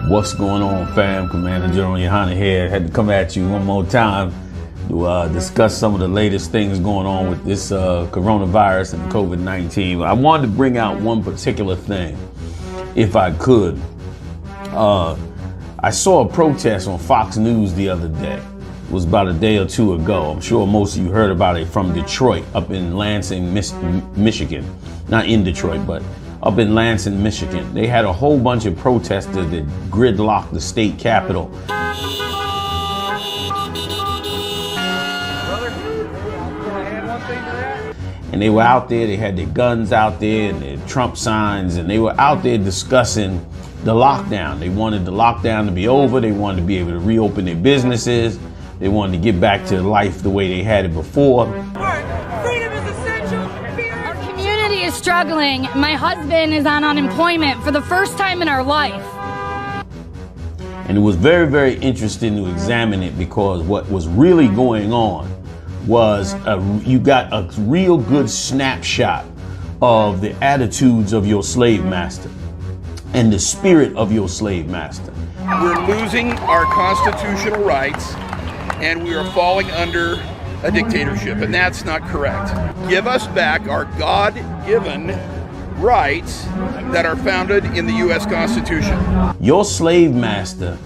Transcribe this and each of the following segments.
What's going on, fam? Commander General Yohanna here. Had to come at you one more time to discuss some of the latest things going on with this coronavirus and COVID-19. I wanted to bring out one particular thing, if I could. I saw a protest on Fox News the other day. It was about a day or two ago. I'm sure most of you heard about it, from Detroit, up in Lansing, Michigan. Not in Detroit, but up in Lansing, Michigan. They had a whole bunch of protesters that gridlocked the state capitol. And they were out there, they had their guns out there and their Trump signs, and they were out there discussing the lockdown. They wanted the lockdown to be over. They wanted to be able to reopen their businesses. They wanted to get back to life the way they had it before. Freedom is essential. Our community is struggling. My husband is on unemployment for the first time in our life. And it was very, very interesting to examine it, because what was really going on was you got a real good snapshot of the attitudes of your slave master and the spirit of your slave master. We're losing our constitutional rights and we are falling under a dictatorship, and that's not correct. Give us back our God-given rights that are founded in the U.S. Constitution. Your slave master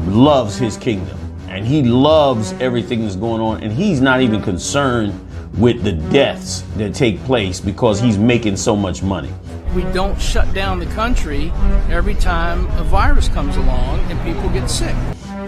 loves his kingdom, and he loves everything that's going on, and he's not even concerned with the deaths that take place because he's making so much money. We don't shut down the country every time a virus comes along and people get sick.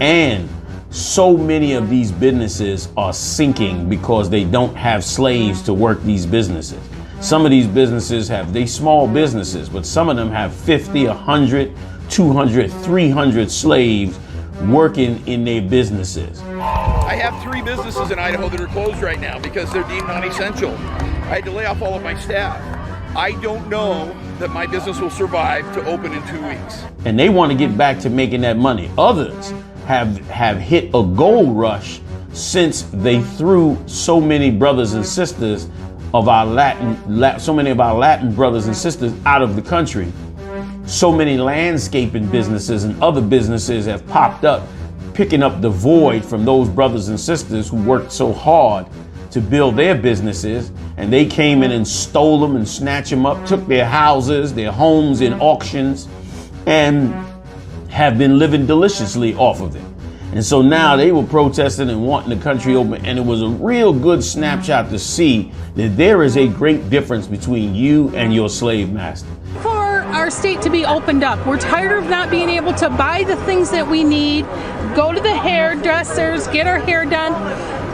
And so many of these businesses are sinking because they don't have slaves to work these businesses. Some of these businesses they small businesses, but some of them have 50, 100, 200, 300 slaves working in their businesses. I have 3 businesses in Idaho that are closed right now because they're deemed non-essential. I had to lay off all of my staff. I don't know that my business will survive to open in 2 weeks. And they want to get back to making that money. Others have hit a gold rush since they threw so many brothers and sisters of our Latin brothers and sisters out of the country. So many landscaping businesses and other businesses have popped up, picking up the void from those brothers and sisters who worked so hard to build their businesses, and they came in and stole them and snatched them up, took their houses, their homes in auctions, and have been living deliciously off of it. And so now they were protesting and wanting the country open, and it was a real good snapshot to see that there is a great difference between you and your slave master. For our state to be opened up, we're tired of not being able to buy the things that we need, go to the hairdressers, get our hair done.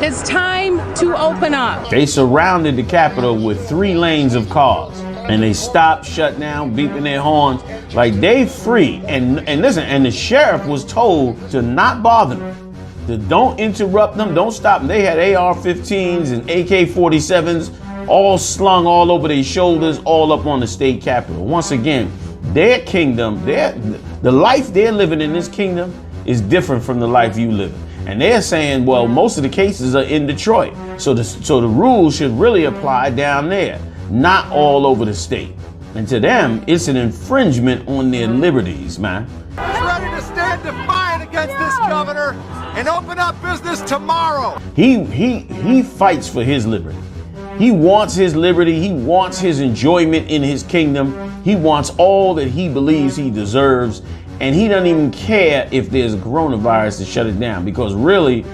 It's time to open up. They surrounded the Capitol with 3 lanes of cars, and they stopped, shut down, beeping their horns like they free. And listen, and the sheriff was told to not bother them, to don't interrupt them, don't stop them. They had AR-15s and AK-47s all slung all over their shoulders, all up on the state capitol. Once again, their kingdom, the life they're living in this kingdom is different from the life you live in. And they're saying, well, most of the cases are in Detroit, so the rules should really apply down there, not all over the state. And to them, it's an infringement on their liberties, man. He's ready to stand defiant against this governor and open up business tomorrow. He fights for his liberty. He wants his liberty. He wants his enjoyment in his kingdom. He wants all that he believes he deserves. And he doesn't even care if there's a coronavirus to shut it down, because really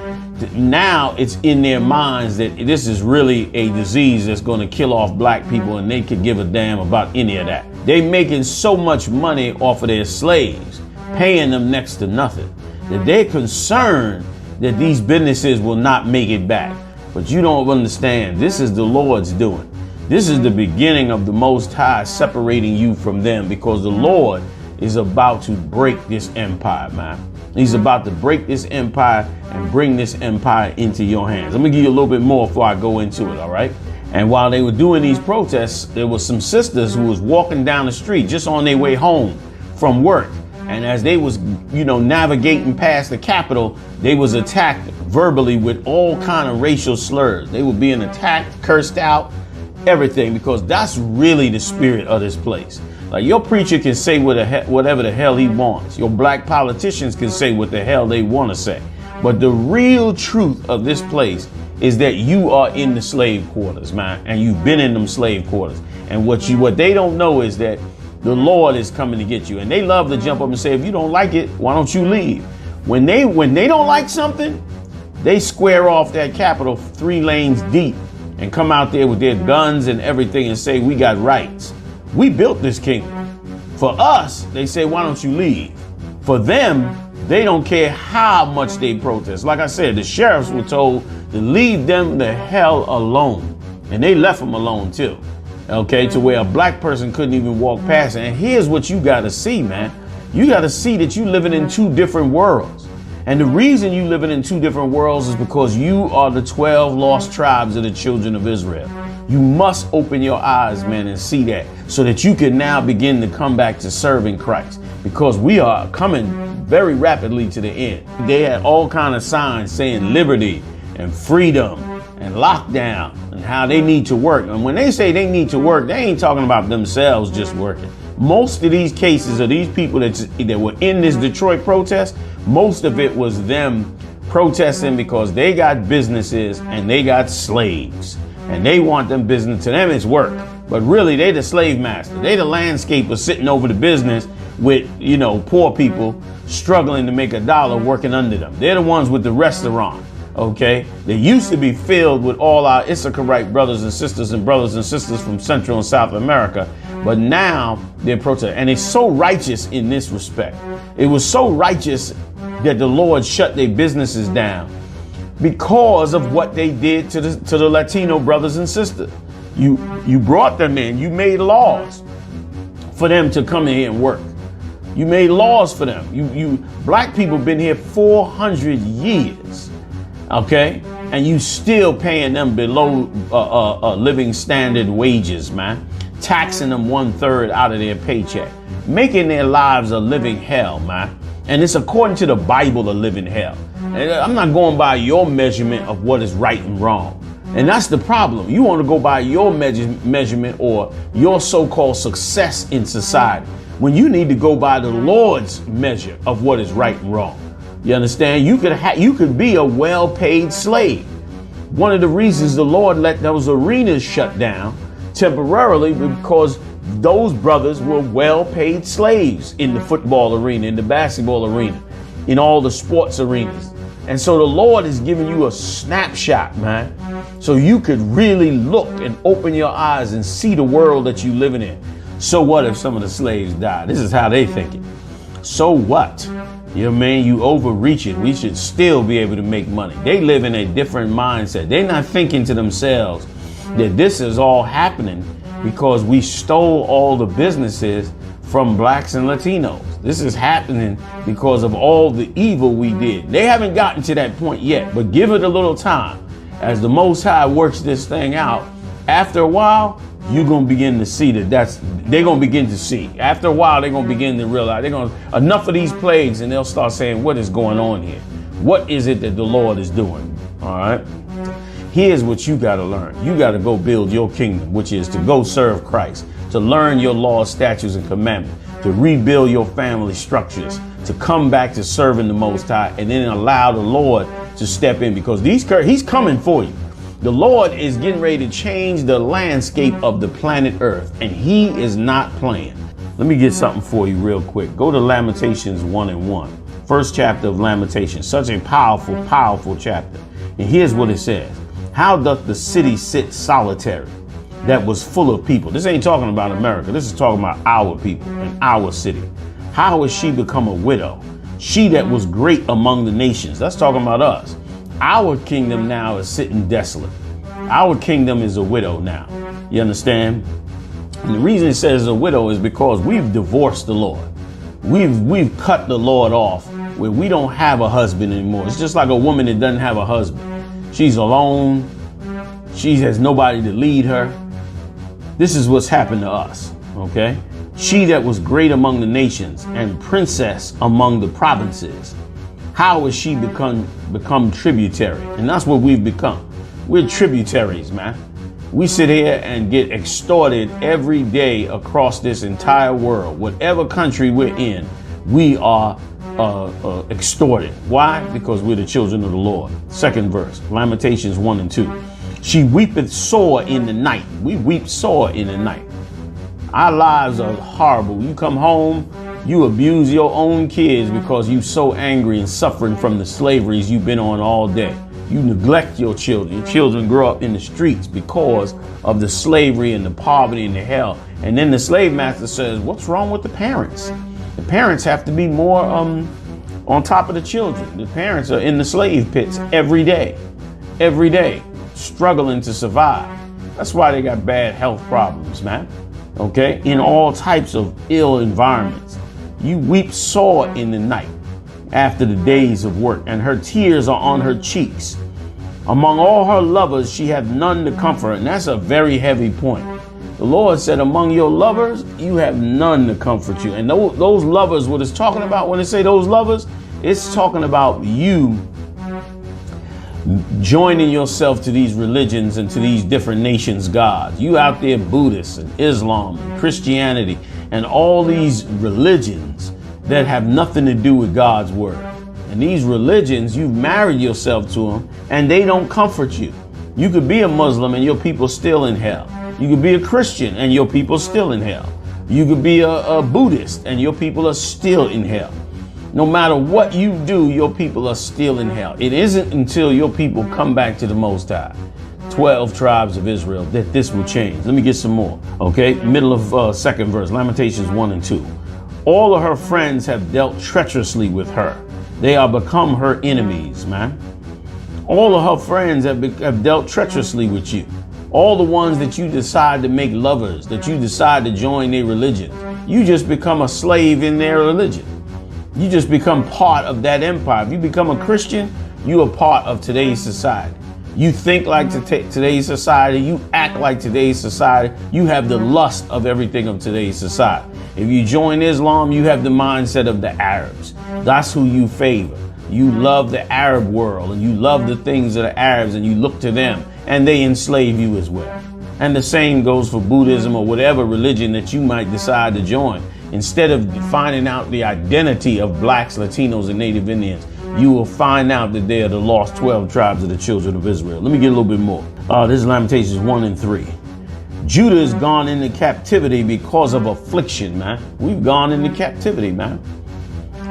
now it's in their minds that this is really a disease that's going to kill off black people, and they could give a damn about any of that. They're making so much money off of their slaves, paying them next to nothing, that they're concerned that these businesses will not make it back. But you don't understand. This is the Lord's doing. This is the beginning of the Most High separating you from them, because the Lord is about to break this empire, man. He's about to break this empire and bring this empire into your hands. I'm gonna give you a little bit more before I go into it, all right? And while they were doing these protests, there were some sisters who was walking down the street just on their way home from work. And as they was, navigating past the Capitol, they was attacked verbally with all kind of racial slurs. They were being attacked, cursed out, everything, because that's really the spirit of this place. Like, your preacher can say whatever the hell he wants. Your black politicians can say what the hell they want to say. But the real truth of this place is that you are in the slave quarters, man, and you've been in them slave quarters. And what they don't know is that the Lord is coming to get you. And they love to jump up and say, if you don't like it, why don't you leave? When they don't like something, they square off that Capitol 3 lanes deep and come out there with their guns and everything and say, we got rights. We built this kingdom. For us, they say, why don't you leave? For them, they don't care how much they protest. Like I said, the sheriffs were told to leave them the hell alone. And they left them alone too. Okay, to where a black person couldn't even walk past it. And here's what you got to see, man. You got to see that you're living in two different worlds. And the reason you living in two different worlds is because you are the 12 lost tribes of the children of Israel. You must open your eyes, man, and see that, so that you can now begin to come back to serving Christ, because we are coming very rapidly to the end. They had all kind of signs saying liberty and freedom and lockdown and how they need to work. And when they say they need to work, they ain't talking about themselves just working. Most of these cases of these people that were in this Detroit protest, most of it was them protesting because they got businesses and they got slaves. And they want them business. To them, it's work. But really, they the slave master. They the landscaper sitting over the business with, poor people struggling to make $1 working under them. They're the ones with the restaurant. Okay, they used to be filled with all our I.S.U.P.K brothers and sisters from Central and South America. But now they're protesting. And it's so righteous in this respect. It was so righteous that the Lord shut their businesses down because of what they did to the Latino brothers and sisters. You brought them in. You made laws for them to come in here and work. You made laws for them. You black people been here 400 years. Okay, and you still paying them below living standard wages, man. Taxing them 1/3 out of their paycheck, making their lives a living hell, man. And it's according to the Bible a living hell. And I'm not going by your measurement of what is right and wrong. And that's the problem. You want to go by your measurement or your so-called success in society, when you need to go by the Lord's measure of what is right and wrong. You understand? You could be a well-paid slave. One of the reasons the Lord let those arenas shut down temporarily because those brothers were well-paid slaves in the football arena, in the basketball arena, in all the sports arenas. And so the Lord is giving you a snapshot, man, so you could really look and open your eyes and see the world that you're living in. So what if some of the slaves die? This is how they think it. So what? You know what I mean? You overreaching. We should still be able to make money. They live in a different mindset. They're not thinking to themselves that this is all happening because we stole all the businesses from blacks and Latinos. This is happening because of all the evil we did. They haven't gotten to that point yet, but give it a little time. As the Most High works this thing out, after a while, you're going to begin to see they're going to begin to see. After a while, they're going to begin to realize enough of these plagues, and they'll start saying, what is going on here? What is it that the Lord is doing? All right. Here's what you got to learn. You got to go build your kingdom, which is to go serve Christ, to learn your laws, statutes, and commandments, to rebuild your family structures, to come back to serving the Most High, and then allow the Lord to step in, because he's coming for you. The Lord is getting ready to change the landscape of the planet Earth, and he is not playing. Let me get something for you real quick. Go to Lamentations 1:1. First chapter of Lamentations. Such a powerful, powerful chapter. And here's what it says. How doth the city sit solitary that was full of people? This ain't talking about America. This is talking about our people and our city. How has she become a widow? She that was great among the nations. That's talking about us. Our kingdom now is sitting desolate. Our kingdom is a widow now. You understand? And the reason it says a widow is because we've divorced the Lord. We've cut the Lord off where we don't have a husband anymore. It's just like a woman that doesn't have a husband. She's alone. She has nobody to lead her. This is what's happened to us. Okay? She that was great among the nations and princess among the provinces. How has she become tributary? And that's what we've become. We're tributaries, man. We sit here and get extorted every day across this entire world. Whatever country we're in, we are extorted. Why? Because we're the children of the Lord. Second verse, Lamentations 1 and 2. She weepeth sore in the night. We weep sore in the night. Our lives are horrible. You come home, you abuse your own kids because you're so angry and suffering from the slaveries you've been on all day. You neglect your children. Your children grow up in the streets because of the slavery and the poverty and the hell. And then the slave master says, what's wrong with the parents? The parents have to be more on top of the children. The parents are in the slave pits every day, struggling to survive. That's why they got bad health problems, man. Okay, in all types of ill environments. You weep sore in the night after the days of work, and her tears are on her cheeks. Among all her lovers, she hath none to comfort her. And that's a very heavy point. The Lord said, among your lovers, you have none to comfort you. And those lovers, what it's talking about when they say those lovers, it's talking about you joining yourself to these religions and to these different nations' gods. You out there, Buddhists and Islam and Christianity and all these religions that have nothing to do with God's word. And these religions, you've married yourself to them and they don't comfort you. You could be a Muslim and your people still in hell. You could be a Christian and your people still in hell. You could be a Buddhist and your people are still in hell. No matter what you do, your people are still in hell. It isn't until your people come back to the Most High, 12 tribes of Israel, that this will change. Let me get some more. Okay, middle of second verse, Lamentations 1 and 2. All of her friends have dealt treacherously with her. They are become her enemies, man. All of her friends have dealt treacherously with you. All the ones that you decide to make lovers, that you decide to join their religion, you just become a slave in their religion. You just become part of that empire. If you become a Christian, you are part of today's society. You think like today's society. You act like today's society. You have the lust of everything of today's society. If you join Islam, you have the mindset of the Arabs. That's who you favor. You love the Arab world and you love the things of the Arabs and you look to them and they enslave you as well. And the same goes for Buddhism or whatever religion that you might decide to join. Instead of finding out the identity of blacks, Latinos, and Native Indians, you will find out that they are the lost 12 tribes of the children of Israel. Let me get a little bit more. This is Lamentations 1 and 3. Judah has gone into captivity because of affliction, man. We've gone into captivity, man.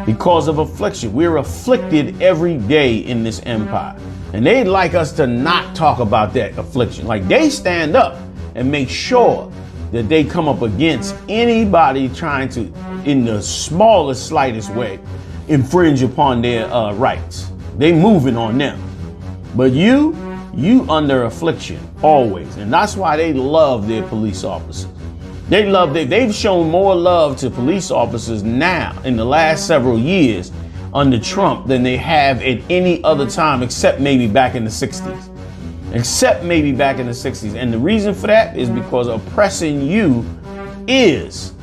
Because of affliction. We're afflicted every day in this empire. And they'd like us to not talk about that affliction. Like they stand up and make sure that they come up against anybody trying to, in the smallest, slightest way, infringe upon their rights. They moving on them. But you under affliction always. And that's why they love their police officers. They've shown more love to police officers now in the last several years under Trump than they have at any other time except maybe back in the 60s. And the reason for that is because oppressing you is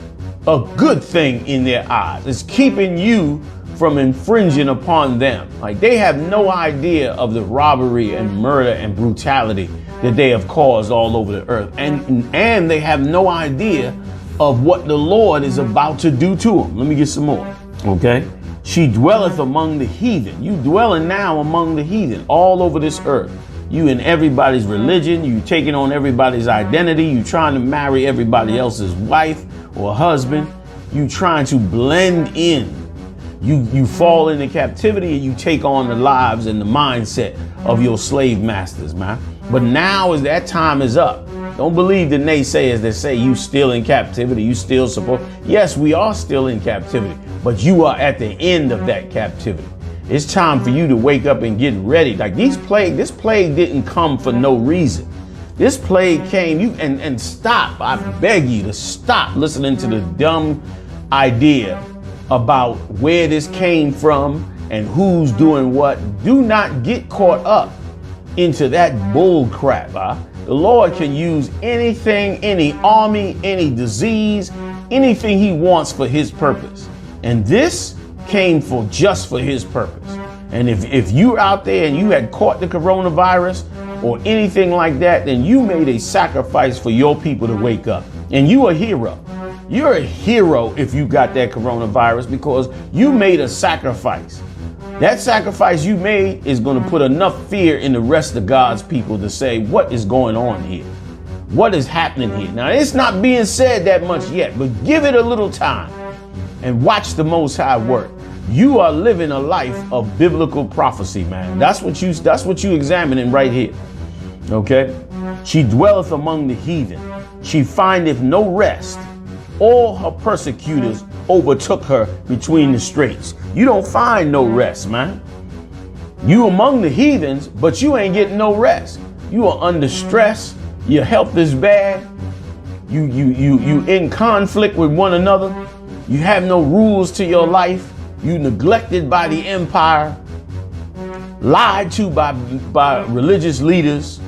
a good thing in their eyes. It's keeping you from infringing upon them. Like they have no idea of the robbery and murder and brutality that they have caused all over the earth. And they have no idea of what the Lord is about to do to them. Let me get some more. Okay. She dwelleth among the heathen. You dwelling now among the heathen all over this earth. You in everybody's religion, you taking on everybody's identity, you trying to marry everybody else's wife or husband, you trying to blend in. You fall into captivity and you take on the lives and the mindset of your slave masters, man. But now as that time is up, don't believe the naysayers that say you still in captivity, you still support. Yes, we are still in captivity, but you are at the end of that captivity. It's time for you to wake up and get ready. Like this plague didn't come for no reason. This plague came, and stop. I beg you to stop listening to the dumb idea about where this came from and who's doing what. Do not get caught up into that bull crap. The Lord can use anything, any army, any disease, anything he wants for his purpose. And this came just for his purpose. And if you're out there and you had caught the coronavirus or anything like that, then you made a sacrifice for your people to wake up. And you a hero. You're a hero if you got that coronavirus because you made a sacrifice. That sacrifice you made is going to put enough fear in the rest of God's people to say, what is going on here? What is happening here? Now, it's not being said that much yet, but give it a little time and watch the Most High work. You are living a life of biblical prophecy, man. That's what you examining right here. Okay? She dwelleth among the heathen. She findeth no rest. All her persecutors overtook her between the straits. You don't find no rest, man. You among the heathens, but you ain't getting no rest. You are under stress. Your health is bad. You in conflict with one another. You have no rules to your life. You neglected by the empire, lied to by religious leaders,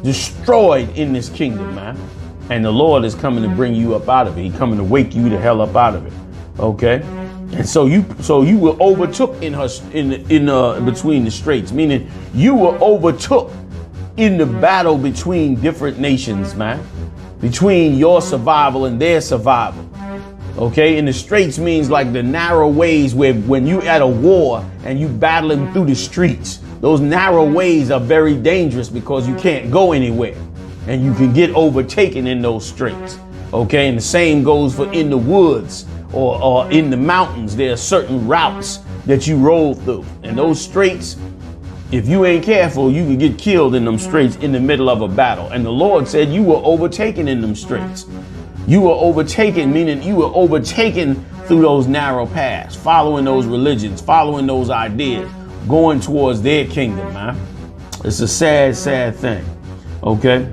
destroyed in this kingdom, man. And the Lord is coming to bring you up out of it. He's coming to wake you the hell up out of it. Okay? And so you were overtook in between the straits, meaning you were overtook in the battle between different nations, man, between your survival and their survival. Okay, and the straits means like the narrow ways where when you at a war and you battling through the streets, those narrow ways are very dangerous because you can't go anywhere and you can get overtaken in those straits. Okay, and the same goes for in the woods or in the mountains. There are certain routes that you roll through, and those straits, if you ain't careful, you can get killed in them straits in the middle of a battle. And the Lord said you were overtaken in them straits. You were overtaken, meaning you were overtaken through those narrow paths, following those religions, following those ideas, going towards their kingdom, man. It's a sad, sad thing. Okay.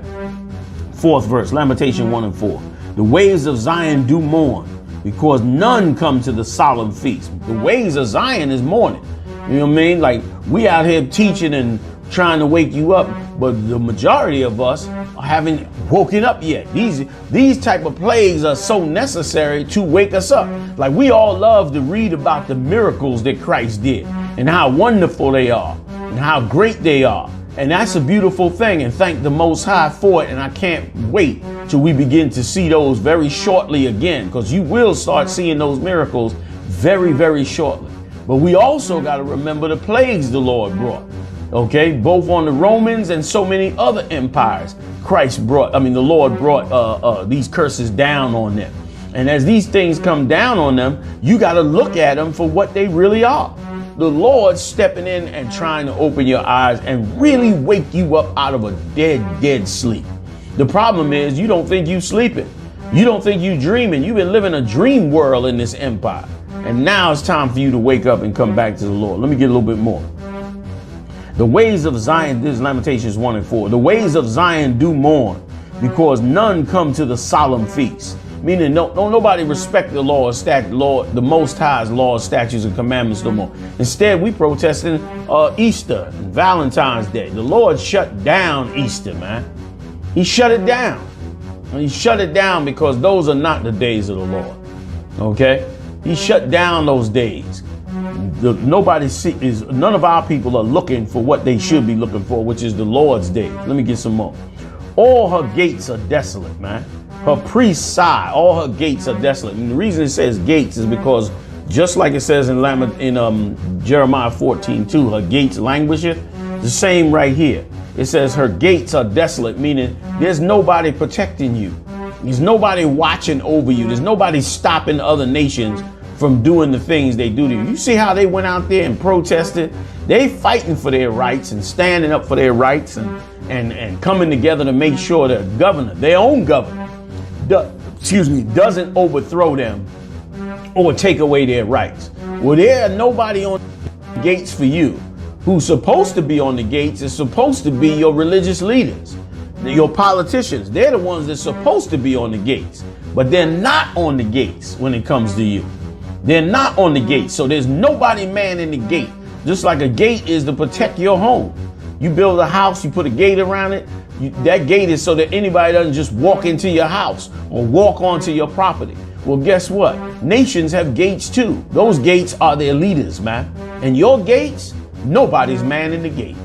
4th verse, Lamentation 1 and 4. The ways of Zion do mourn, because none come to the solemn feast. The ways of Zion is mourning. You know what I mean? Like, we out here teaching and trying to wake you up, but the majority of us haven't woken up yet. These type of plagues are so necessary to wake us up. Like, we all love to read about the miracles that Christ did and how wonderful they are and how great they are. And that's a beautiful thing, and thank the Most High for it. And I can't wait till we begin to see those very shortly again, because you will start seeing those miracles very, very shortly. But we also got to remember the plagues the Lord brought. Okay, both on the Romans and so many other empires, the Lord brought these curses down on them. And as these things come down on them, you got to look at them for what they really are. The Lord stepping in and trying to open your eyes and really wake you up out of a dead sleep. The problem is you don't think you sleeping. You don't think you dreaming. You've been living a dream world in this empire. And now it's time for you to wake up and come back to the Lord. Let me get a little bit more. The ways of Zion, this is Lamentations 1 and 4. The ways of Zion do mourn, because none come to the solemn feast. Meaning nobody respect the law, the Most High's laws, statutes, and commandments no more. Instead, we protesting Easter and Valentine's Day. The Lord shut down Easter, man. He shut it down. And he shut it down because those are not the days of the Lord. Okay? He shut down those days. None of our people are looking for what they should be looking for, which is the Lord's day. Let me get some more. All her gates are desolate, man. Her priests sigh. All her gates are desolate. And the reason it says gates is because just like it says in Jeremiah 14:2, her gates languisheth. The same right here. It says her gates are desolate, meaning there's nobody protecting you. There's nobody watching over you. There's nobody stopping other nations from doing the things they do to you. You see how they went out there and protested? They fighting for their rights and standing up for their rights and coming together to make sure that governor, their own governor, doesn't overthrow them or take away their rights. Well, there are nobody on the gates for you. Who's supposed to be on the gates is supposed to be your religious leaders, your politicians. They're the ones that's supposed to be on the gates, but they're not on the gates when it comes to you. They're not on the gate. So there's nobody manning the gate. Just like a gate is to protect your home. You build a house, you put a gate around it. That gate is so that anybody doesn't just walk into your house or walk onto your property. Well, guess what? Nations have gates too. Those gates are their leaders, man. And your gates, nobody's manning the gate.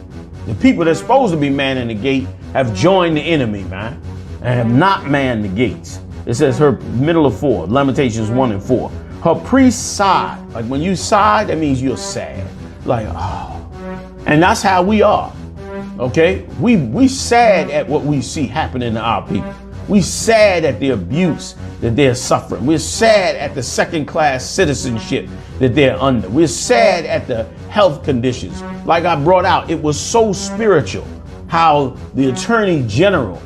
The people that's supposed to be manning the gate have joined the enemy, man, and have not manned the gates. It says her middle of 4, Lamentations 1 and 4. Her priests sighed. Like when you sigh, that means you're sad. Like, oh. And that's how we are. Okay? We sad at what we see happening to our people. We sad at the abuse that they're suffering. We're sad at the second-class citizenship that they're under. We're sad at the health conditions. Like I brought out, it was so spiritual how the Attorney General,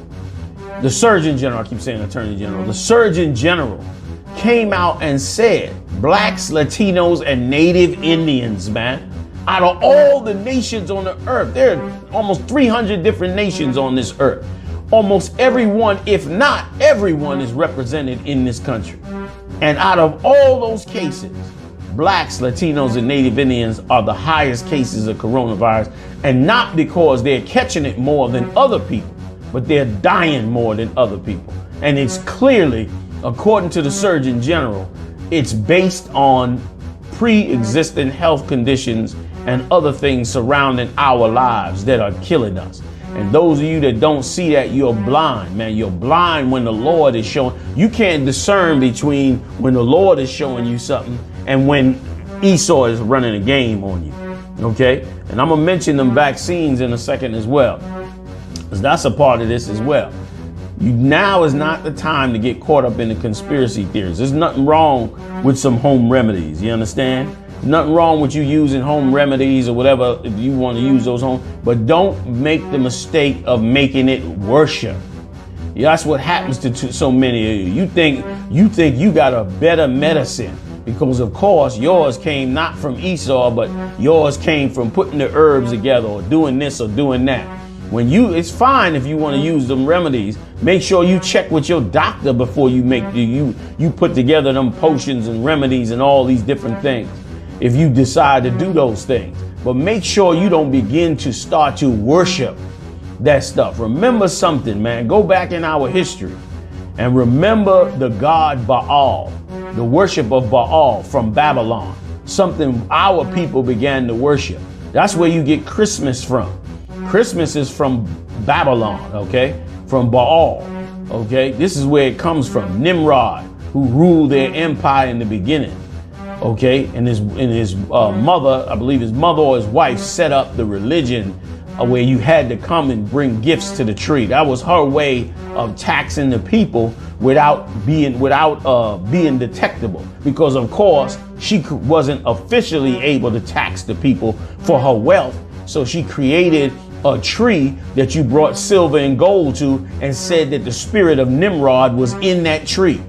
the Surgeon General, I keep saying Attorney General, the Surgeon General came out and said, blacks, Latinos, and Native Indians, man, out of all the nations on the earth, there are almost 300 different nations on this earth. Almost everyone, if not everyone, is represented in this country. And out of all those cases, blacks, Latinos, and Native Indians are the highest cases of coronavirus, and not because they're catching it more than other people, but they're dying more than other people. And it's clearly, according to the Surgeon General, it's based on pre-existing health conditions and other things surrounding our lives that are killing us. And those of you that don't see that, you're blind, man. You're blind when the Lord is showing. You can't discern between when the Lord is showing you something and when Esau is running a game on you. Okay? And I'm going to mention them vaccines in a second as well, because that's a part of this as well. Now is not the time to get caught up in the conspiracy theories. There's nothing wrong with some home remedies. You understand? Nothing wrong with you using home remedies or whatever if you want to use those home, but don't make the mistake of making it worship. Yeah, that's what happens to so many of you. You think you got a better medicine because, of course, yours came not from Esau, but yours came from putting the herbs together or doing this or doing that. It's fine if you want to use them remedies. Make sure you check with your doctor before you you put together them potions and remedies and all these different things, if you decide to do those things. But make sure you don't begin to start to worship that stuff. Remember something, man. Go back in our history and remember the god Baal, the worship of Baal from Babylon, something our people began to worship. That's where you get Christmas from. Christmas is from Babylon, okay? From Baal, okay? This is where it comes from. Nimrod, who ruled their empire in the beginning. Okay, and his mother, I believe his mother or his wife, set up the religion where you had to come and bring gifts to the tree. That was her way of taxing the people without being detectable, because of course she wasn't officially able to tax the people for her wealth. So she created a tree that you brought silver and gold to, and said that the spirit of Nimrod was in that tree,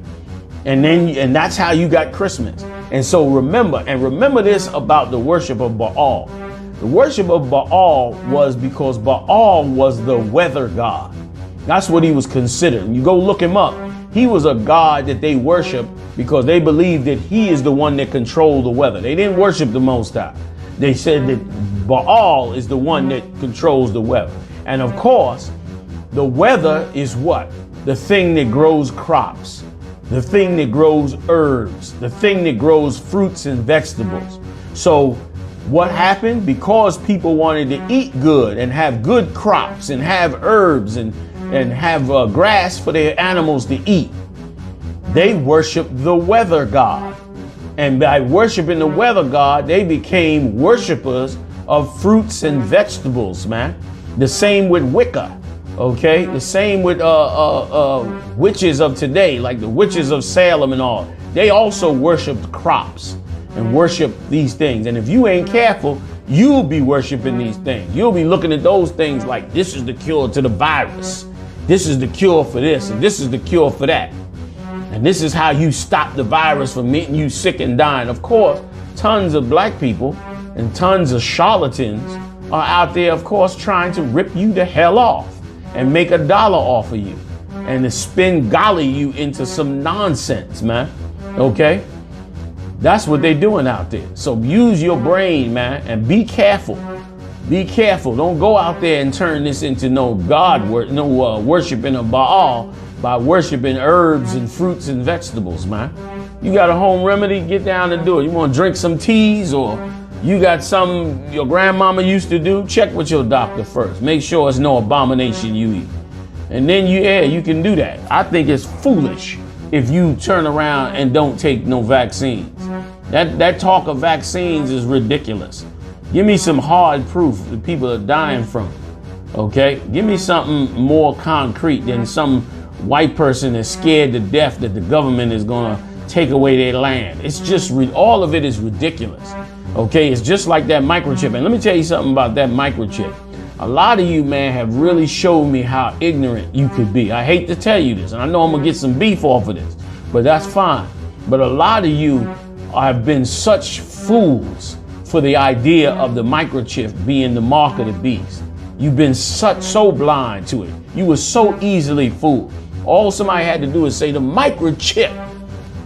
and that's how you got Christmas. And so remember this about the worship of Baal. The worship of Baal was because Baal was the weather god. That's what he was considered. And you go look him up. He was a god that they worshiped because they believed that he is the one that controlled the weather. They didn't worship the Most High. They said that Baal is the one that controls the weather. And of course, the weather is what? The thing that grows crops. The thing that grows herbs, the thing that grows fruits and vegetables. So what happened? Because people wanted to eat good and have good crops and have herbs and have grass for their animals to eat, they worshiped the weather god. And by worshiping the weather god, they became worshipers of fruits and vegetables, man. The same with Wicca. Okay, the same with witches of today, like the witches of Salem and all. They also worshiped crops and worship these things. And if you ain't careful, you'll be worshiping these things. You'll be looking at those things like this is the cure to the virus. This is the cure for this, and this is the cure for that. And this is how you stop the virus from making you sick and dying. Of course, tons of black people and tons of charlatans are out there, of course, trying to rip you the hell off and make $1 off of you and to spin golly you into some nonsense, man. Okay? That's what they're doing out there. So use your brain, man, and be careful. Be careful. Don't go out there and turn this into no worshiping of Baal by worshiping herbs and fruits and vegetables, man. You got a home remedy, get down and do it. You want to drink some teas or You got something your grandmama used to do, check with your doctor first. Make sure it's no abomination you eat. And then you can do that. I think it's foolish if you turn around and don't take no vaccines. That talk of vaccines is ridiculous. Give me some hard proof that people are dying from it. Okay? Give me something more concrete than some white person that's scared to death that the government is gonna take away their land. It's just, all of it is ridiculous. Okay? It's just like that microchip. And let me tell you something about that microchip. A lot of you, man, have really showed me how ignorant you could be. I hate to tell you this, and I know I'm gonna get some beef off of this, but that's fine. But a lot of you have been such fools for the idea of the microchip being the mark of the beast. You've been so blind to it. You were so easily fooled. All somebody had to do is say the microchip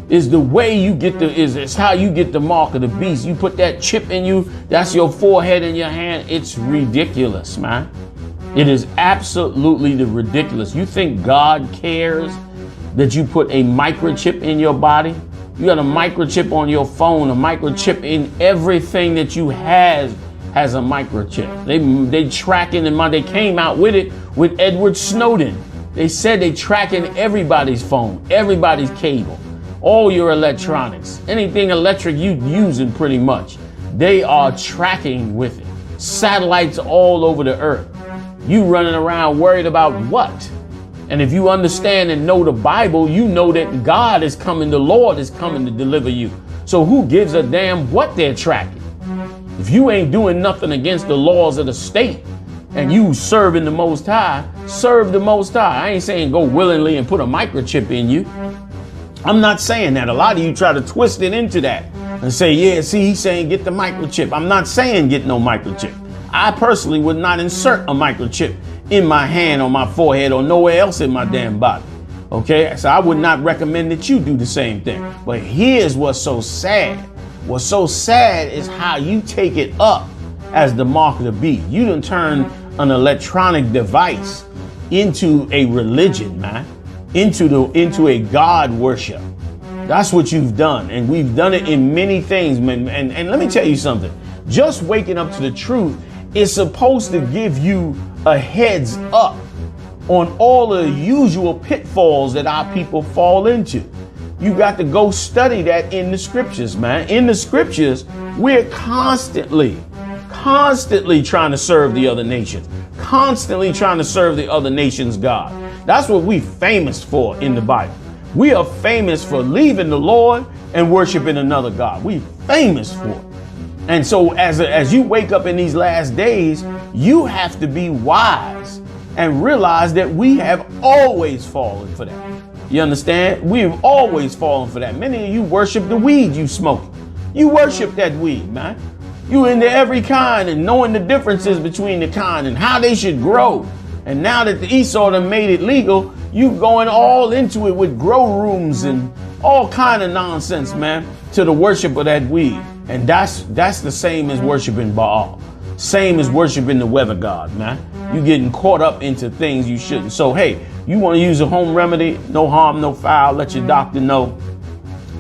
is the way you get it's how you get the mark of the beast. You put that chip in you, that's your forehead in your hand. It's ridiculous, man. It is absolutely ridiculous. You think God cares that you put a microchip in your body? You got a microchip on your phone, a microchip in everything that you has a microchip. They tracking and they came out with it with Edward Snowden. They said they tracking everybody's phone, everybody's cable, all your electronics, anything electric you using pretty much. They are tracking with it. Satellites all over the earth. You running around worried about what? And if you understand and know the Bible, you know that God is coming, the Lord is coming to deliver you. So who gives a damn what they're tracking? If you ain't doing nothing against the laws of the state and you serving the Most High, serve the Most High. I ain't saying go willingly and put a microchip in you. I'm not saying that. A lot of you try to twist it into that and say, yeah, see, he's saying get the microchip. I'm not saying get no microchip. I personally would not insert a microchip in my hand, on my forehead, or nowhere else in my damn body. Okay, so I would not recommend that you do the same thing. But here's what's so sad. What's so sad is how you take it up as the mark of the beast. You done turn an electronic device into a religion, man, into a God worship. That's what you've done, and we've done it in many things, man. And let me tell you something. Just waking up to the truth is supposed to give you a heads up on all the usual pitfalls that our people fall into. You got to go study that in the scriptures, man. In the scriptures, we're constantly trying to serve the other nations, constantly trying to serve the other nations' God. That's what we famous for in the Bible. We are famous for leaving the Lord and worshiping another God. We famous for it. And so as you wake up in these last days, you have to be wise and realize that we have always fallen for that. You understand? We've always fallen for that. Many of you worship the weed you smoke. You worship that weed, man. You into every kind and knowing the differences between the kind and how they should grow. And now that the Esau done made it legal, you going all into it with grow rooms and all kind of nonsense, man, to the worship of that weed. And that's the same as worshiping Baal. Same as worshiping the weather god, man. You getting caught up into things you shouldn't. So, hey, you want to use a home remedy, no harm, no foul, let your doctor know.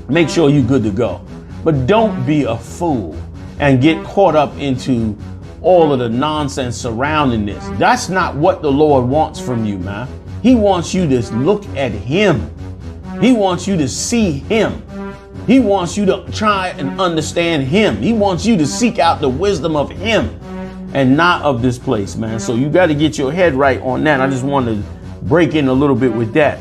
Make sure you're good to go. But don't be a fool and get caught up into all of the nonsense surrounding this. That's not what the Lord wants from you, man. He wants you to look at him. He wants you to see him. He wants you to try and understand him. He wants you to seek out the wisdom of him and not of this place, man. So you got to get your head right on that. I just wanted to break in a little bit with that.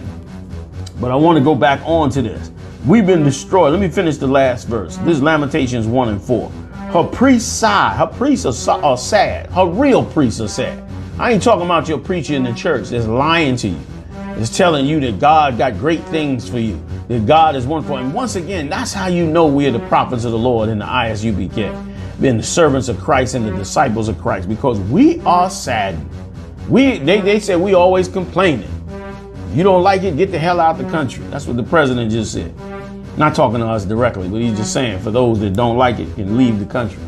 But I want to go back on to this. We've been destroyed. Let me finish the last verse. This is Lamentations 1 and 4. Her priests sigh. Her priests are sad. Her real priests are sad. I ain't talking about your preacher in the church that's lying to you. It's telling you that God got great things for you, that God is wonderful. And once again, that's how you know we're the prophets of the Lord in the I.S.U.P.K, being the servants of Christ and the disciples of Christ, because we are saddened. They said we always complaining. You don't like it, get the hell out the country. That's what the president just said. Not talking to us directly, but he's just saying for those that don't like it can leave the country.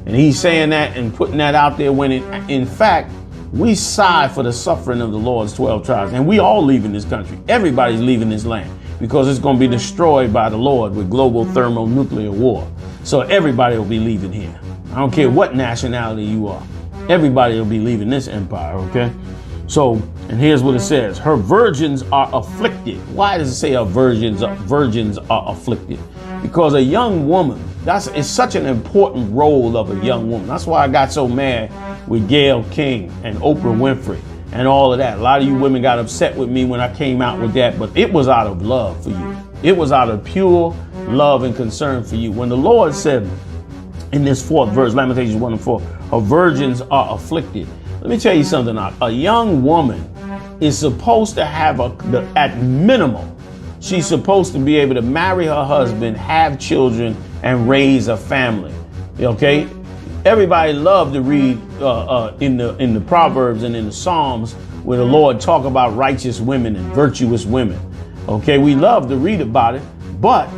And he's saying that and putting that out there when in fact, we sigh for the suffering of the Lord's 12 tribes. And we all leaving this country. Everybody's leaving this land because it's going to be destroyed by the Lord with global thermonuclear war. So everybody will be leaving here. I don't care what nationality you are. Everybody will be leaving this empire, okay? So, and here's what it says. Her virgins are afflicted. Why does it say her virgins are afflicted? Because a young woman, it's such an important role of a young woman. That's why I got so mad with Gayle King and Oprah Winfrey and all of that. A lot of you women got upset with me when I came out with that, but it was out of love for you. It was out of pure love and concern for you. When the Lord said in this 4th verse, Lamentations 1:4, her virgins are afflicted. Let me tell you something. A young woman is supposed to have at minimum, she's supposed to be able to marry her husband, have children, and raise a family. Okay? Everybody loved to read in the Proverbs and in the Psalms where the Lord talk about righteous women and virtuous women. Okay, we love to read about it, but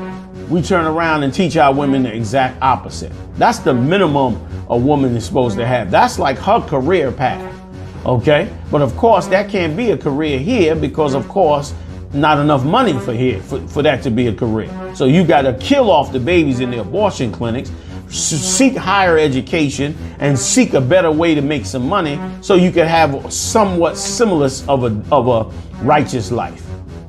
we turn around and teach our women the exact opposite. That's the minimum a woman is supposed to have. That's like her career path. Okay, but of course that can't be a career here because of course not enough money for that to be a career. So you got to kill off the babies in the abortion clinics, seek higher education, and seek a better way to make some money so you can have somewhat similar of a righteous life.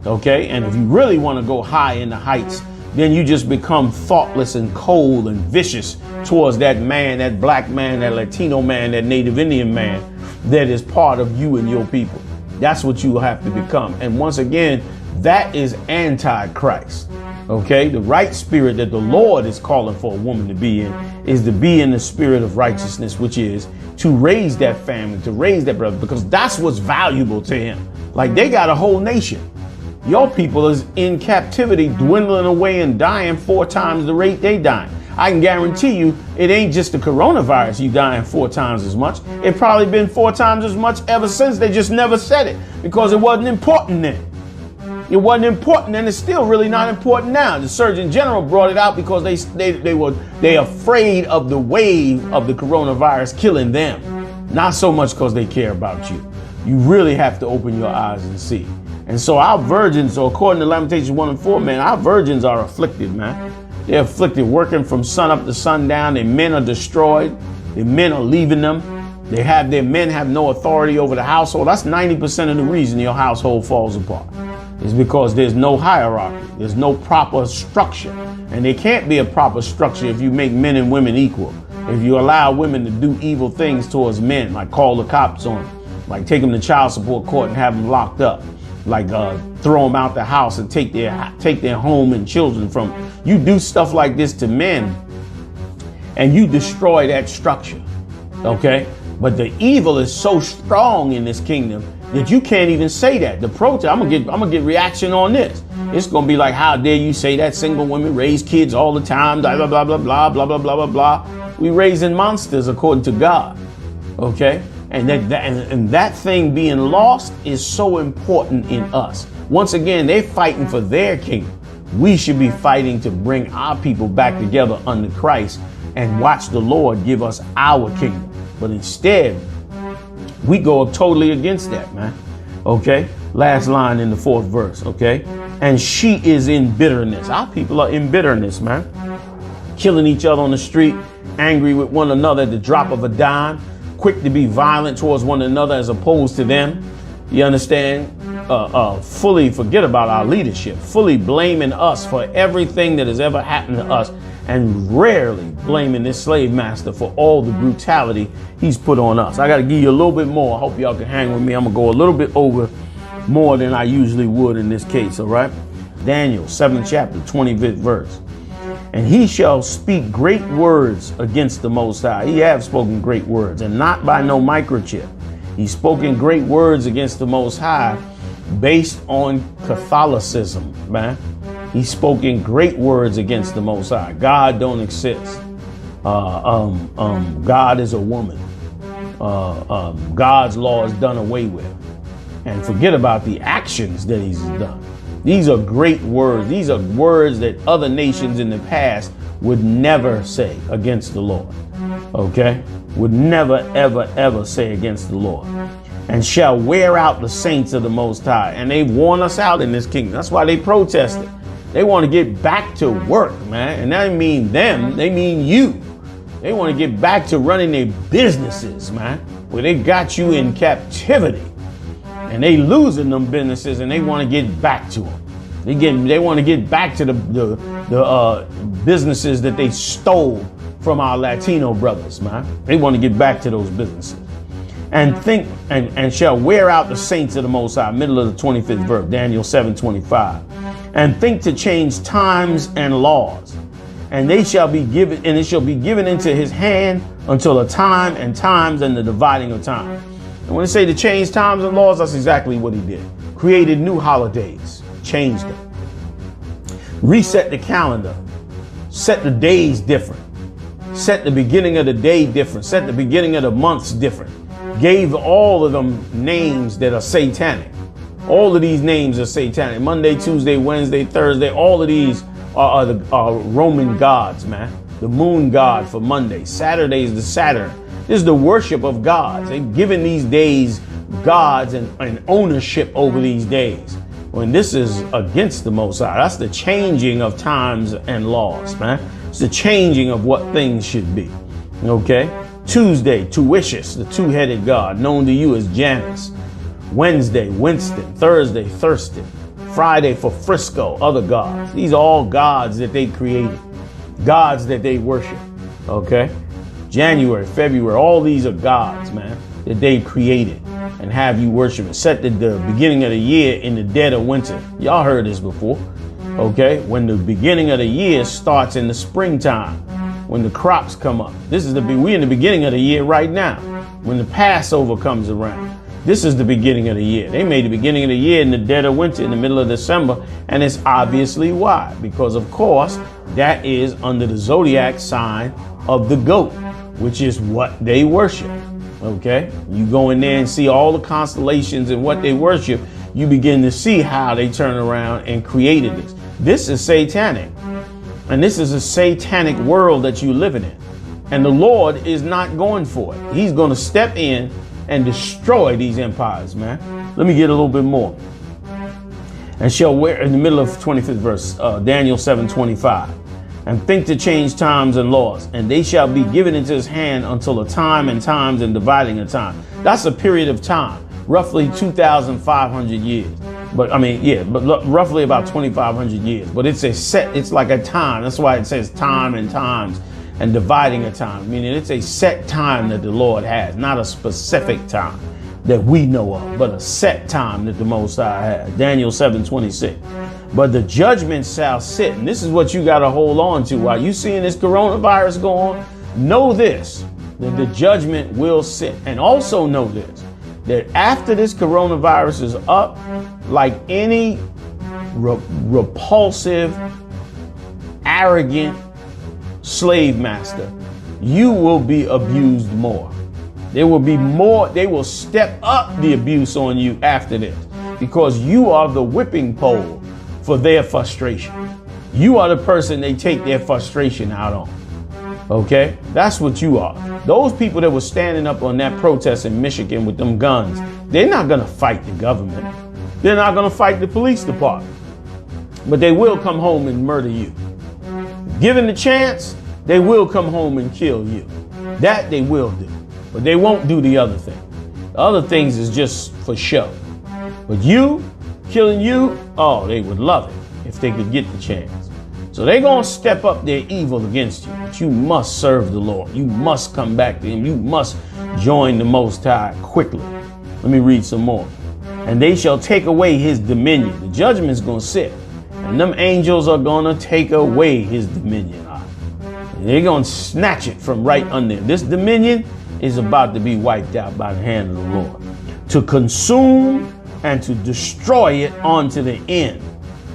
Okay, and if you really want to go high in the heights, then you just become thoughtless and cold and vicious towards that man, that black man, that Latino man, that Native Indian man that is part of you and your people. That's what you will have to become. And once again, that is anti-Christ. Okay, the right spirit that the Lord is calling for a woman to be in is to be in the spirit of righteousness, which is to raise that family, to raise that brother, because that's what's valuable to him. Like they got a whole nation. Your people is in captivity, dwindling away and dying 4 times the rate they dying. I can guarantee you it ain't just the coronavirus you dying 4 times as much. It probably been 4 times as much ever since. They just never said it because it wasn't important then. It wasn't important, and it's still really not important now. The Surgeon General brought it out because they afraid of the wave of the coronavirus killing them. Not so much because they care about you. You really have to open your eyes and see. And so our virgins, so according to Lamentations 1:4, man, our virgins are afflicted, man. They're afflicted, working from sun up to sundown. Their men are destroyed. Their men are leaving them. Their men have no authority over the household. That's 90% of the reason your household falls apart. It's because there's no hierarchy. There's no proper structure. And there can't be a proper structure if you make men and women equal. If you allow women to do evil things towards men, like call the cops on them, like take them to child support court and have them locked up, like throw them out the house and take their home and children from them. You do stuff like this to men and you destroy that structure. Okay? But the evil is so strong in this kingdom that you can't even say that. The protest, I'm gonna get reaction on this. It's gonna be like, how dare you say that single women raise kids all the time, blah, blah, blah, blah, blah, blah, blah, blah, blah, blah. We raising monsters according to God. Okay? And that thing being lost is so important in us. Once again, they're fighting for their kingdom. We should be fighting to bring our people back together under Christ and watch the Lord give us our kingdom. But instead, we go totally against that, man. Okay? Last line in the 4th verse, okay? And she is in bitterness. Our people are in bitterness, man. Killing each other on the street, angry with one another at the drop of a dime, quick to be violent towards one another as opposed to them. You understand? Fully forget about our leadership, fully blaming us for everything that has ever happened to us, and rarely blaming this slave master for all the brutality he's put on us. I got to give you a little bit more. I hope y'all can hang with me. I'm going to go a little bit over more than I usually would in this case, all right? Daniel, 7th chapter, 25th verse. And he shall speak great words against the Most High. He have spoken great words, and not by no microchip. He's spoken great words against the Most High based on Catholicism, man. He's spoken great words against the Most High. God don't exist. God is a woman. God's law is done away with. And forget about the actions that he's done. These are great words. These are words that other nations in the past would never say against the Lord. Okay? Would never, ever, ever say against the Lord. And shall wear out the saints of the Most High. And they've worn us out in this kingdom. That's why they protested. They want to get back to work, man. And that mean them, they mean you. They want to get back to running their businesses, man, where they got you in captivity. And they losing them businesses, and they want to get back to them. They want to get back to the businesses that they stole from our Latino brothers, man. They want to get back to those businesses. And think and shall wear out the saints of the Most High, middle of the 25th verse, Daniel 7:25. And think to change times and laws. And they shall be given, and it shall be given into his hand until a time and times and the dividing of time. And when they say to change times and laws, that's exactly what he did. Created new holidays, changed them. Reset the calendar, set the days different, set the beginning of the day different, set the beginning of the months different. Gave all of them names that are satanic. All of these names are satanic. Monday, Tuesday, Wednesday, Thursday, all of these are the Roman gods, man. The moon god for Monday. Saturday is the Saturn. This is the worship of gods. They've given these days gods and ownership over these days. When this is against the Most High, that's the changing of times and laws, man. It's the changing of what things should be. Okay? Tuesday, Tuishus, the two-headed god, known to you as Janus. Wednesday, Winston. Thursday, Thurston. Friday for Frisco, other gods. These are all gods that they created, gods that they worship. Okay? January, February, all these are gods, man, that they created and have you worshiping. Set the beginning of the year in the dead of winter. Y'all heard this before. Okay? When the beginning of the year starts in the springtime, when the crops come up. We're in the beginning of the year right now, when the Passover comes around. This is the beginning of the year. They made the beginning of the year in the dead of winter, in the middle of December, and it's obviously why. Because, of course, that is under the zodiac sign of the goat, which is what they worship. Okay? You go in there and see all the constellations and what they worship, you begin to see how they turn around and created this. This is satanic. And this is a satanic world that you're living in. And the Lord is not going for it. He's going to step in and destroy these empires, man. Let me get a little bit more. And shall wear, in the middle of 25th verse, Daniel 7:25. And think to change times and laws. And they shall be given into his hand until a time and times and dividing a time. That's a period of time, roughly 2,500 years. But I mean, yeah, but roughly about 2,500 years. But it's like a time. That's why it says time and times and dividing a time, meaning it's a set time that the Lord has, not a specific time that we know of, but a set time that the Most High has. Daniel 7:26. But the judgment shall sit. And this is what you got to hold on to while you seeing this coronavirus go on. Know this, that the judgment will sit. And also know this, that after this coronavirus is up, like any repulsive, arrogant slave master, you will be abused more. There will be more. They will step up the abuse on you after this, because you are the whipping pole for their frustration. You are the person they take their frustration out on. Okay? That's what you are. Those people that were standing up on that protest in Michigan with them guns, they're not going to fight the government. They're not going to fight the police department. But they will come home and murder you. Given the chance, they will come home and kill you. That they will do. But they won't do the other thing. The other things is just for show. But you, killing you, oh, they would love it if they could get the chance. So they're going to step up their evil against you. But you must serve the Lord. You must come back to him. You must join the Most High quickly. Let me read some more. And they shall take away his dominion. The judgment's going to sit. And them angels are going to take away his dominion. And they're going to snatch it from right under him. This dominion is about to be wiped out by the hand of the Lord. To consume and to destroy it onto the end.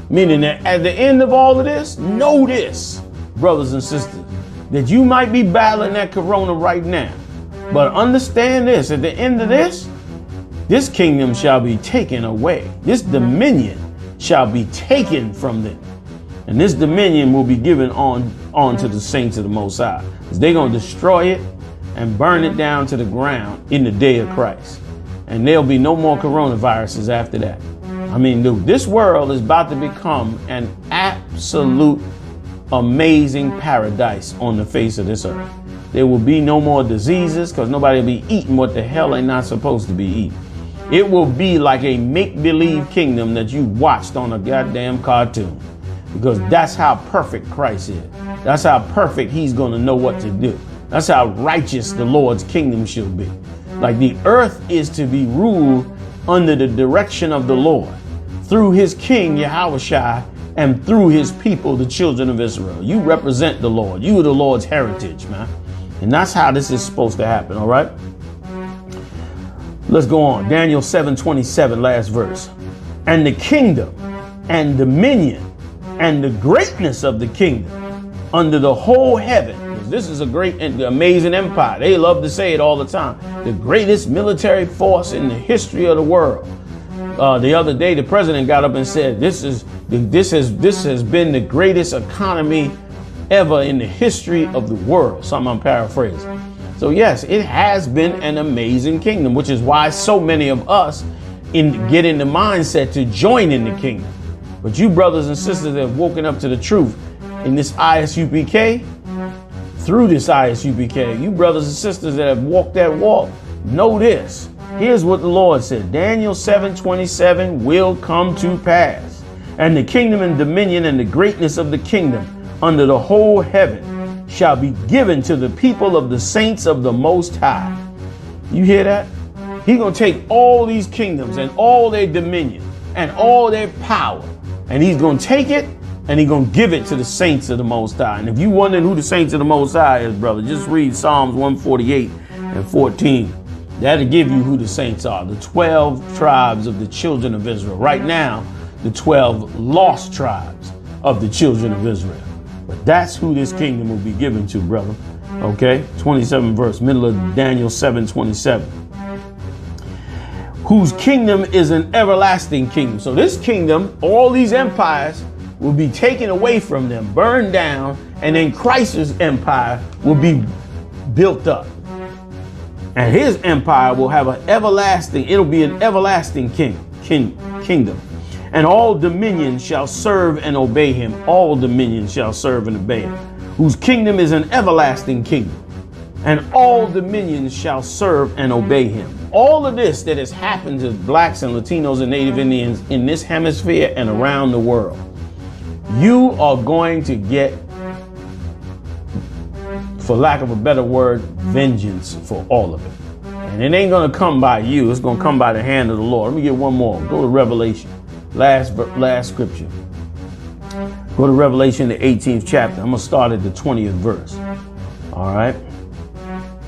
Meaning that at the end of all of this, know this, brothers and sisters, that you might be battling that corona right now. But understand this, at the end of this kingdom shall be taken away. This dominion shall be taken from them. And this dominion will be given on to the saints of the Most High. Because they're going to destroy it and burn it down to the ground in the day of Christ. And there'll be no more coronaviruses after that. I mean, dude, this world is about to become an absolute amazing paradise on the face of this earth. There will be no more diseases because nobody will be eating what the hell they're not supposed to be eating. It will be like a make-believe kingdom that you watched on a goddamn cartoon, because that's how perfect Christ is. That's how perfect he's going to know what to do. That's how righteous the Lord's kingdom shall be. Like the earth is to be ruled under the direction of the Lord through his king, Yahushua, and through his people, the children of Israel. You represent the Lord. You are the Lord's heritage, man. And that's how this is supposed to happen, all right? Let's go on. Daniel 7:27, last verse. And the kingdom and dominion and the greatness of the kingdom under the whole heaven. This is a great and amazing empire. They love to say it all the time. The greatest military force in the history of the world. The other day, the president got up and said, this has been the greatest economy ever in the history of the world. Something I'm paraphrasing. So yes, it has been an amazing kingdom, which is why so many of us get in the mindset to join in the kingdom. But you brothers and sisters that have woken up to the truth in this I.S.U.P.K, through this I.S.U.P.K, you brothers and sisters that have walked that walk, know this. Here's what the Lord said. Daniel 7:27 will come to pass. And the kingdom and dominion and the greatness of the kingdom under the whole heaven shall be given to the people of the saints of the Most High. You hear that? He's going to take all these kingdoms and all their dominion and all their power, and he's going to take it and he's going to give it to the saints of the Most High. And if you wondering who the saints of the Most High is, brother, just read Psalms 148 and 14. That'll give you who the saints are. The 12 tribes of the children of Israel. Right now, the 12 lost tribes of the children of Israel. But that's who this kingdom will be given to, brother. Okay, 27 verse, middle of Daniel 7:27. Whose kingdom is an everlasting kingdom. So this kingdom, all these empires will be taken away from them, burned down, and then Christ's empire will be built up. And his empire will have an everlasting, it'll be an everlasting kingdom. And all dominions shall serve and obey him. All dominions shall serve and obey him. Whose kingdom is an everlasting kingdom. And all dominions shall serve and obey him. All of this that has happened to blacks and Latinos and Native Indians in this hemisphere and around the world, you are going to get, for lack of a better word, vengeance for all of it. And it ain't going to come by you. It's going to come by the hand of the Lord. Let me get one more. Go to Revelation. Last scripture. Go to Revelation, the 18th chapter. I'm going to start at the 20th verse. All right.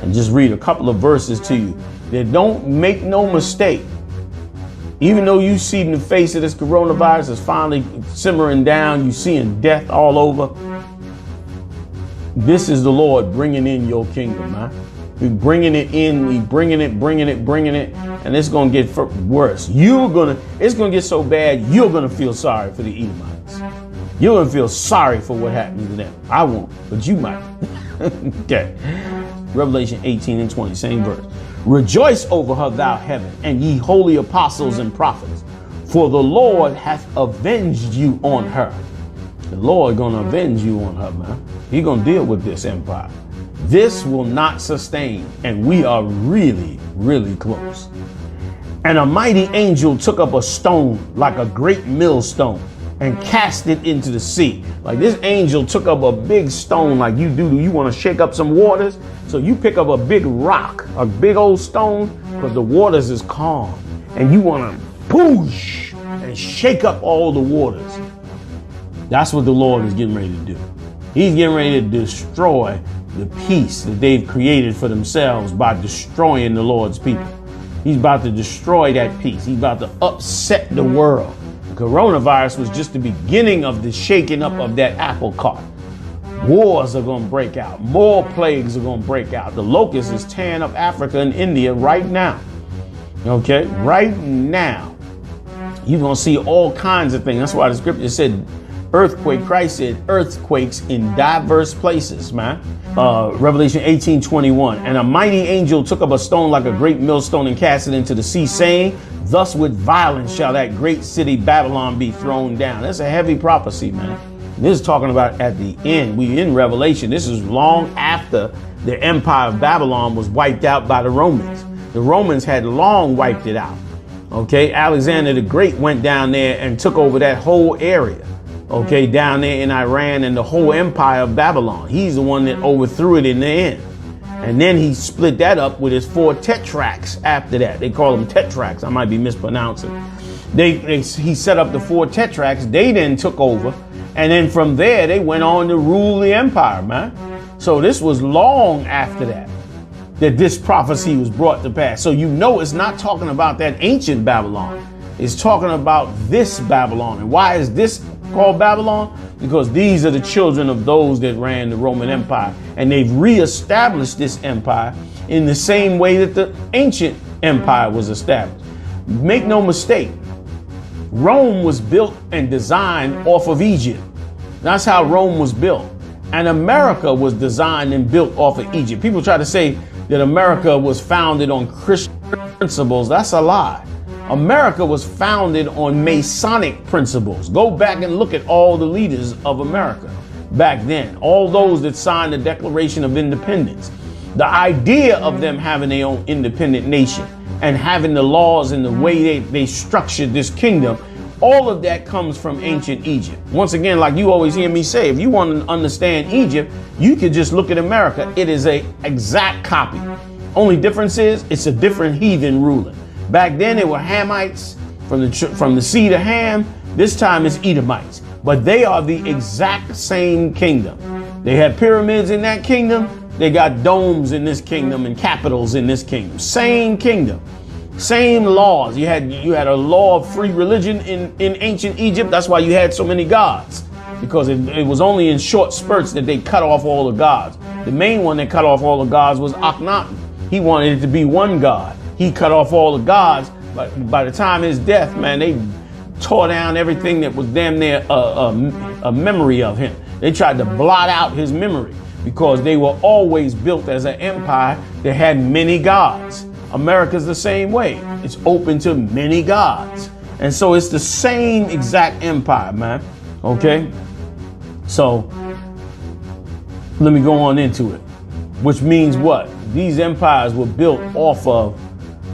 And just read a couple of verses to you. That don't make no mistake. Even though you see in the face of this coronavirus is finally simmering down, you seeing death all over. This is the Lord bringing in your kingdom, man. He's bringing it in. He's bringing it. And it's going to get worse. It's going to get so bad, you're going to feel sorry for the Edomites. You're going to feel sorry for what happened to them. I won't, but you might. Okay. Revelation 18 and 20, same verse. Rejoice over her, thou heaven, and ye holy apostles and prophets, for the Lord hath avenged you on her. The Lord going to avenge you on her, man. He's going to deal with this empire. This will not sustain, and we are really, really close. And a mighty angel took up a stone like a great millstone and cast it into the sea. Like this angel took up a big stone like you do. You want to shake up some waters? So you pick up a big rock, a big old stone, because the waters is calm. And you want to push and shake up all the waters. That's what the Lord is getting ready to do. He's getting ready to destroy the peace that they've created for themselves by destroying the Lord's people. He's about to destroy that peace. He's about to upset the world. The coronavirus was just the beginning of the shaking up of that apple cart. Wars are going to break out. More plagues are going to break out. The locust is tearing up Africa and India right now. Okay, right now. You're going to see all kinds of things. That's why the scripture said earthquake. Christ said earthquakes in diverse places, man. Revelation 18:21. And a mighty angel took up a stone like a great millstone and cast it into the sea, saying, Thus with violence shall that great city Babylon be thrown down. That's a heavy prophecy, man. This is talking about at the end. We in Revelation. This is long after the empire of Babylon was wiped out by the Romans. The Romans had long wiped it out. Okay, Alexander the Great went down there and took over that whole area. Okay, down there in Iran and the whole empire of Babylon. He's the one that overthrew it in the end. And then he split that up with his 4 tetrarchs after that. They call them tetrarchs. I might be mispronouncing. He set up the 4 tetrarchs. They then took over. And then from there, they went on to rule the empire, man. So this was long after that this prophecy was brought to pass. So you know it's not talking about that ancient Babylon. It's talking about this Babylon. And why is this called Babylon? Because these are the children of those that ran the Roman Empire. And they've reestablished this empire in the same way that the ancient empire was established. Make no mistake, Rome was built and designed off of Egypt. That's how Rome was built. And America was designed and built off of Egypt. People try to say that America was founded on Christian principles. That's a lie. America was founded on Masonic principles. Go back and look at all the leaders of America back then. All those that signed the Declaration of Independence. The idea of them having their own independent nation and having the laws and the way they structured this kingdom, all of that comes from ancient Egypt. Once again, like you always hear me say, if you want to understand Egypt, you could just look at America. It is an exact copy. Only difference is it's a different heathen ruling. Back then it were Hamites from the seed of Ham. This time it's Edomites, but they are the exact same kingdom. They had pyramids in that kingdom. They got domes in this kingdom and capitals in this kingdom. Same kingdom, same laws. You had a law of free religion in ancient Egypt. That's why you had so many gods, because it was only in short spurts that they cut off all the gods. The main one that cut off all the gods was Akhenaten. He wanted it to be one god. He cut off all the gods, but by the time his death, man, they tore down everything that was damn near a memory of him. They tried to blot out his memory because they were always built as an empire that had many gods. America's the same way. It's open to many gods. And so it's the same exact empire, man. Okay? So let me go on into it, which means what? These empires were built off of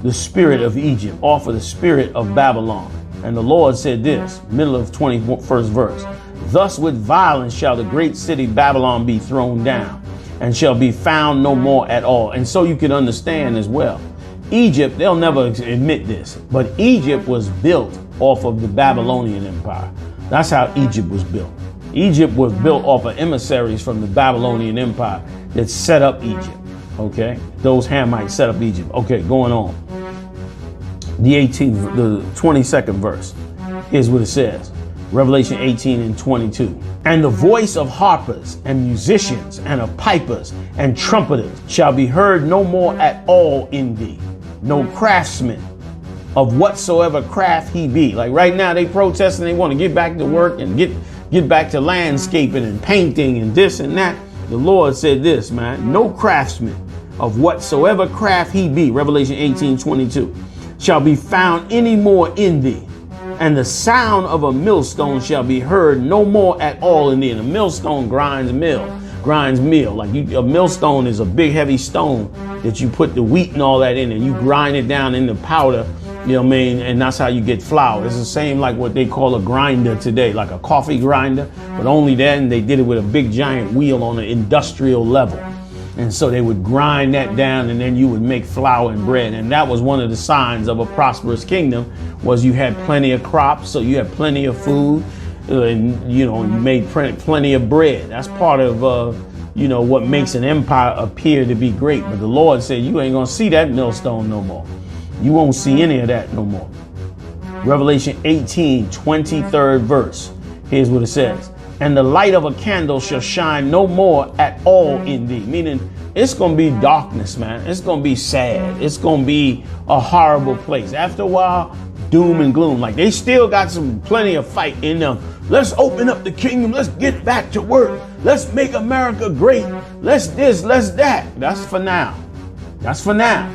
the spirit of Egypt, off of the spirit of Babylon. And the Lord said this, middle of 21st verse, thus with violence shall the great city Babylon be thrown down and shall be found no more at all. And so you can understand as well, Egypt, they'll never admit this, but Egypt was built off of the Babylonian Empire. That's how Egypt was built. Egypt was built off of emissaries from the Babylonian Empire that set up Egypt. Okay, those Hamites set up Egypt. Okay, going on. The 22nd verse. Here's what it says. Revelation 18 and 22. And the voice of harpers and musicians and of pipers and trumpeters shall be heard no more at all in thee. No craftsman of whatsoever craft he be. Like right now they protest and they want to get back to work and get back to landscaping and painting and this and that. The Lord said this, man, no craftsman of whatsoever craft he be, Revelation 18:22, shall be found any more in thee. And the sound of a millstone shall be heard no more at all in thee. And a millstone grinds meal. Like a millstone is a big heavy stone that you put the wheat and all that in and you grind it down into powder, you know what I mean? And that's how you get flour. It's the same like what they call a grinder today, like a coffee grinder, but only then they did it with a big giant wheel on an industrial level. And so they would grind that down and then you would make flour and bread. And that was one of the signs of a prosperous kingdom, was you had plenty of crops, so you had plenty of food, and you know, you made plenty of bread. That's part of what makes an empire appear to be great. But the Lord said, you ain't gonna see that millstone no more. You won't see any of that no more. Revelation 18, 23rd verse. Here's what it says. And the light of a candle shall shine no more at all in thee. Meaning it's going to be darkness, man. It's going to be sad. It's going to be a horrible place. After a while, doom and gloom. Like they still got plenty of fight in them. Let's open up the kingdom. Let's get back to work. Let's make America great. Let's this, let's that. That's for now. That's for now.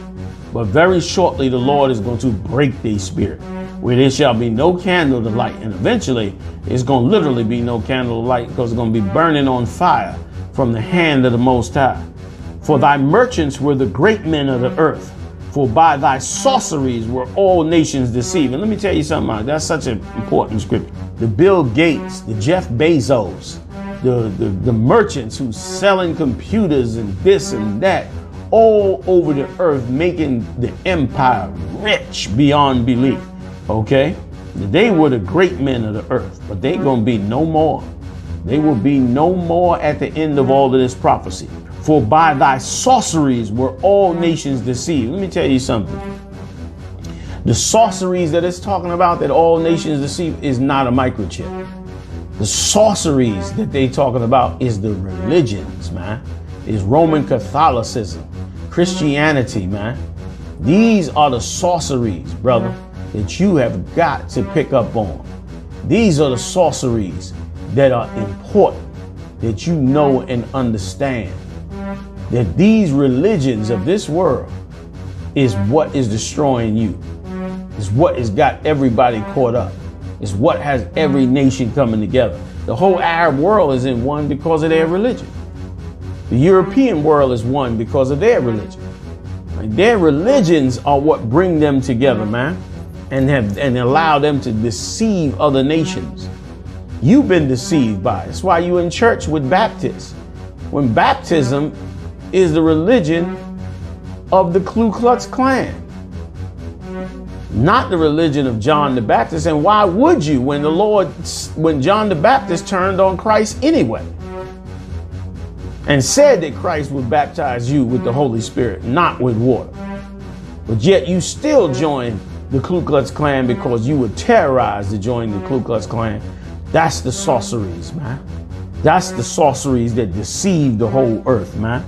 But very shortly, the Lord is going to break their spirit, where there shall be no candle to light. And eventually, it's going to literally be no candle to light, because it's going to be burning on fire from the hand of the Most High. For thy merchants were the great men of the earth, for by thy sorceries were all nations deceived. And let me tell you something, that's such an important scripture. The Bill Gates, the Jeff Bezos, the merchants who's selling computers and this and that all over the earth, making the empire rich beyond belief. Okay, they were the great men of the earth, but they gonna be no more. They will be no more at the end of all of this prophecy. For by thy sorceries were all nations deceived. Let me tell you something. The sorceries that it's talking about, that all nations deceive, is not a microchip. The sorceries that they talking about is the religions, man. Is Roman Catholicism, Christianity, man. These are the sorceries, brother, that you have got to pick up on. These are the sorceries that are important, that you know and understand. That these religions of this world is what is destroying you. Is what has got everybody caught up. Is what has every nation coming together. The whole Arab world is in one because of their religion. The European world is one because of their religion. Like, their religions are what bring them together, man, and allow them to deceive other nations. You've been deceived by it. That's why you're in church with Baptists. When baptism is the religion of the Ku Klux Klan, not the religion of John the Baptist. And why would you, when John the Baptist turned on Christ anyway and said that Christ would baptize you with the Holy Spirit, not with water, but yet you still joined the Ku Klux Klan because you were terrorized to join the Ku Klux Klan. That's the sorceries, man. That's the sorceries that deceived the whole earth, man.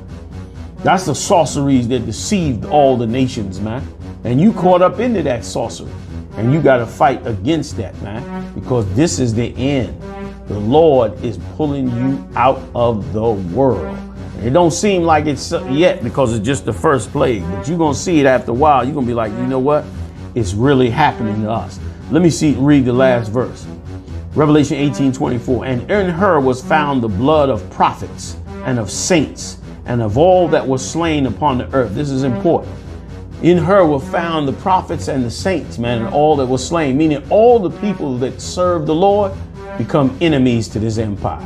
That's the sorceries that deceived all the nations, man. And you caught up into that sorcery. And you got to fight against that, man. Because this is the end. The Lord is pulling you out of the world. It don't seem like it's yet because it's just the first plague. But you're going to see it after a while. You're going to be like, you know what? It's really happening to us. Let me read the last verse. Revelation 18:24. And in her was found the blood of prophets and of saints and of all that was slain upon the earth. This is important. In her were found the prophets and the saints, man, and all that was slain, meaning all the people that serve the Lord become enemies to this empire.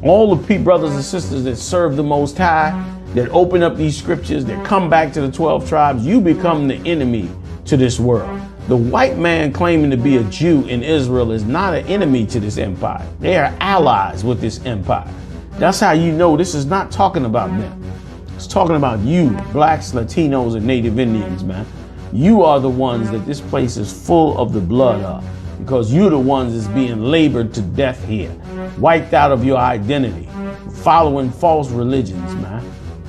All the brothers and sisters that serve the Most High, that open up these scriptures, that come back to the 12 tribes, you become the enemy to this world. The white man claiming to be a Jew in Israel is not an enemy to this empire. They are allies with this empire. That's how you know this is not talking about them. It's talking about you, blacks, Latinos, and Native Indians, man. You are the ones that this place is full of the blood of, because you're the ones that's being labored to death here, wiped out of your identity, following false religions, man,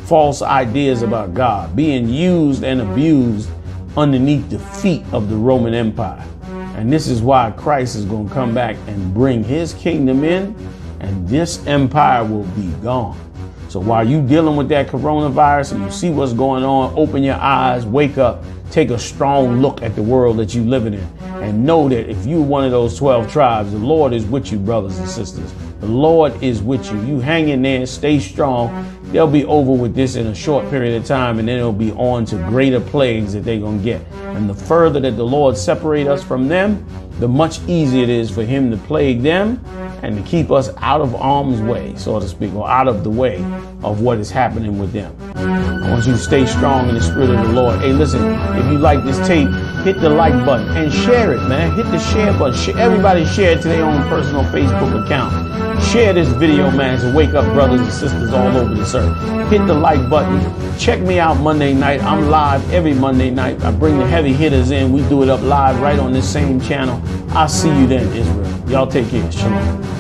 false ideas about God, being used and abused underneath the feet of the Roman Empire. And this is why Christ is going to come back and bring his kingdom in, and this empire will be gone. So while you dealing with that coronavirus and you see what's going on, open your eyes, wake up, take a strong look at the world that you're living in, and know that if you're one of those 12 tribes, the Lord is with you, brothers and sisters. The Lord is with you. You hang in there, stay strong. They'll be over with this in a short period of time, and then it'll be on to greater plagues that they're going to get. And the further that the Lord separate us from them, the much easier it is for him to plague them and to keep us out of harm's way, so to speak, or out of the way of what is happening with them. I want you to stay strong in the spirit of the Lord. Hey, listen, if you like this tape, hit the like button and share it, man. Hit the share button. Everybody share it to their own personal Facebook account. Share this video, man, to wake up brothers and sisters all over this earth. Hit the like button. Check me out Monday night. I'm live every Monday night. I bring the heavy hitters in. We do it up live right on this same channel. I'll see you then, Israel. Y'all take care. Shalom.